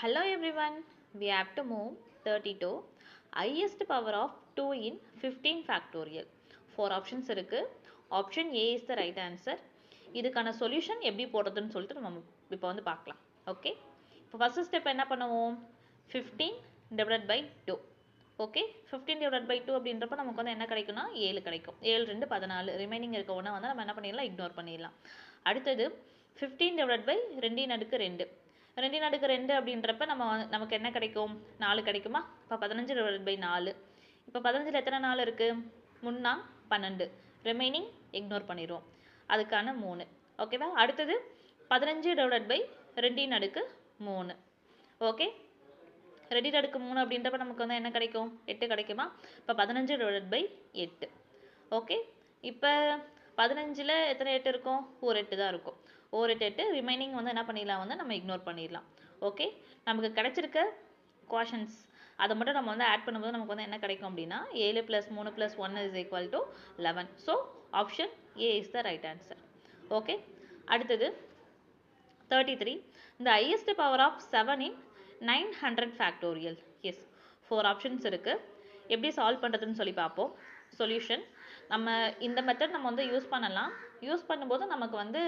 Hello everyone, we have to move 32 highest power of 2 in 15 factorial. 4 options இருக்கு. Option A is the right answer. இதுக்கான solution எப்படி போடுறதுன்னு சொல்லிட்டு நம்ம இப்போ வந்து பார்க்கலாம். ஓகே, இப்போ ஃபர்ஸ்ட் ஸ்டெப் என்ன பண்ணுவோம்? 15 divided by 2. Okay, 15 divided by 2 அப்படின்றப்ப நமக்கு வந்து என்ன கிடைக்கும்னா 7 கிடைக்கும். 7 2 14. ரிமைனிங் இருக்க ஒன்று வந்து நம்ம என்ன பண்ணிடலாம், இக்னோர் பண்ணிடலாம். அடுத்தது 15 divided by 2 அடுக்கு 2. 2 அடுக்கு 2 அப்படின்றப்ப நமக்கு என்ன கிடைக்கும், 4 கிடைக்குமா? இப்போ 15 divided by 4. இப்போ 15ல் எத்தனை 4 இருக்குது? 3 12. ரிமைனிங் இக்னோர் பண்ணிடுவோம். அதுக்கான 3. ஓகேவா? அடுத்தது 15 divided by 2 அடுக்கு 3. ஓகே, 2 அடுக்கு 3 அப்படின்றப்ப நமக்கு வந்து என்ன கிடைக்கும்? 8 கிடைக்குமா? இப்போ 15 divided by 8. ஓகே, இப்போ 15ல் எத்தனை 8 இருக்கும்? ஒரு 8 தான் இருக்கும். ஒரு 8 ரிமைனிங் வந்து என்ன பண்ணிடலாம், வந்து நம்ம இக்னோர் பண்ணிடலாம். ஓகே, நமக்கு கிடைச்சிருக்க குவாஷன்ஸ் அதை மட்டும் நம்ம வந்து ஆட் பண்ணும்போது நமக்கு வந்து என்ன கிடைக்கும் அப்படின்னா 7 + 3 + 1 is equal to 11. So option A is the right answer. Okay, அடுத்தது 33. The highest power of 7 in 900 factorial. S, 4 options இருக்குது. எப்படி சால்வ் பண்ணுறதுன்னு சொல்லி பார்ப்போம். சொல்யூஷன் நம்ம இந்த மெத்தட் நம்ம வந்து யூஸ் பண்ணலாம். யூஸ் பண்ணும்போது நமக்கு வந்து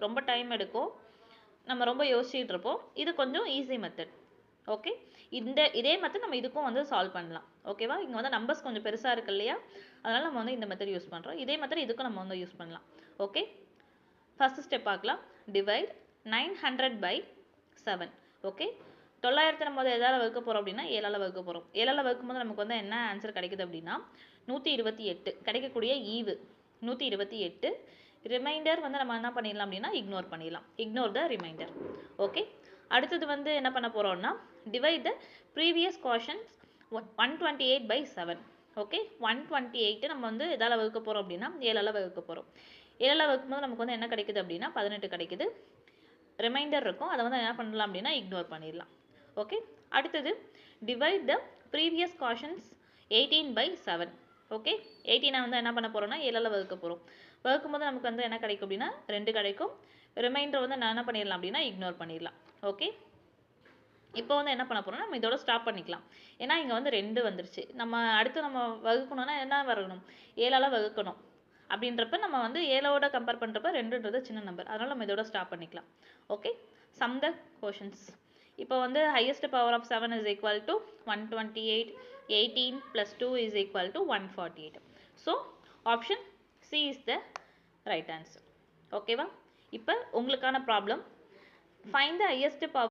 ரொம்ப டைம் எடுக்கும், நம்ம ரொம்ப யோசிச்சுட்டு இருப்போம். இது கொஞ்சம் ஈஸி மெத்தட். ஓகே, இதே மெத்தட் நம்ம இதுக்கும் வந்து சால்வ் பண்ணலாம். ஓகேவா? இங்கே வந்து நம்பர்ஸ் கொஞ்சம் பெருசாக இருக்கு இல்லையா, அதனால் நம்ம வந்து இந்த மெத்தட் யூஸ் பண்ணுறோம். இதே மெத்தட் இதுக்கும் நம்ம வந்து யூஸ் பண்ணலாம். ஓகே, ஃபர்ஸ்ட் ஸ்டெப் பார்க்கலாம். Divide 900 by 7. ஓகே, 900 நம்ம வந்து எதால் வகுக்க போகிறோம் அப்படின்னா 7ஆல் வகுக்க போகிறோம். 7ஆல் வகுக்கும் போது நமக்கு வந்து என்ன ஆன்சர் கிடைக்குது அப்படின்னா 128. கிடைக்கக்கூடிய ஈவு 128. ரிமைண்டர் வந்து நம்ம என்ன பண்ணிடலாம் அப்படின்னா இக்னோர் பண்ணிடலாம். இக்னோர் த ரிமைண்டர். ஓகே, அடுத்தது வந்து என்ன பண்ண போகிறோம்னா divide the previous questions 128 by 7. Okay, 128 நம்ம வந்து எதால் வகுக்க போகிறோம் அப்படின்னா 7ஆல் வகுக்க போகிறோம். 7ஆல் வகுக்கும்போது நமக்கு வந்து என்ன கிடைக்குது அப்படின்னா 18 கிடைக்குது. ரிமைண்டர் இருக்கும், அதை வந்து என்ன பண்ணலாம் அப்படின்னா இக்னோர் பண்ணிடலாம். ஓகே, அடுத்தது divide the previous questions 18 by 7. Okay, 18 வந்து என்ன பண்ண போகிறோம்னா 7ஆல் வகுக்க போகிறோம். வகுக்கும்போது நமக்கு வந்து என்ன கிடைக்கும் அப்படின்னா 2 கிடைக்கும். ரிமைண்டர் வந்து நான் என்ன பண்ணிடலாம் அப்படின்னா இக்னோர் பண்ணிடலாம். ஓகே, இப்போ வந்து என்ன பண்ண போகிறோம்னா நம்ம இதோட ஸ்டாப் பண்ணிக்கலாம். ஏன்னா இங்கே வந்து 2 வந்துருச்சு. நம்ம அடுத்து நம்ம வகுக்கணும்னா என்ன வரணும், 7ஆல் வகுக்கணும். அப்படின்றப்ப நம்ம வந்து 7ஓட கம்பேர் பண்ணுறப்ப 2ன்றது சின்ன நம்பர், அதனால் நம்ம இதோட ஸ்டாப் பண்ணிக்கலாம். Okay, some the questions. இப்போ வந்து highest power of 7 is equal to 128. 18 + 2 is equal to 148. So option C is the right answer. ஓகேவா? இப்போ உங்களுக்கான problem, find the highest power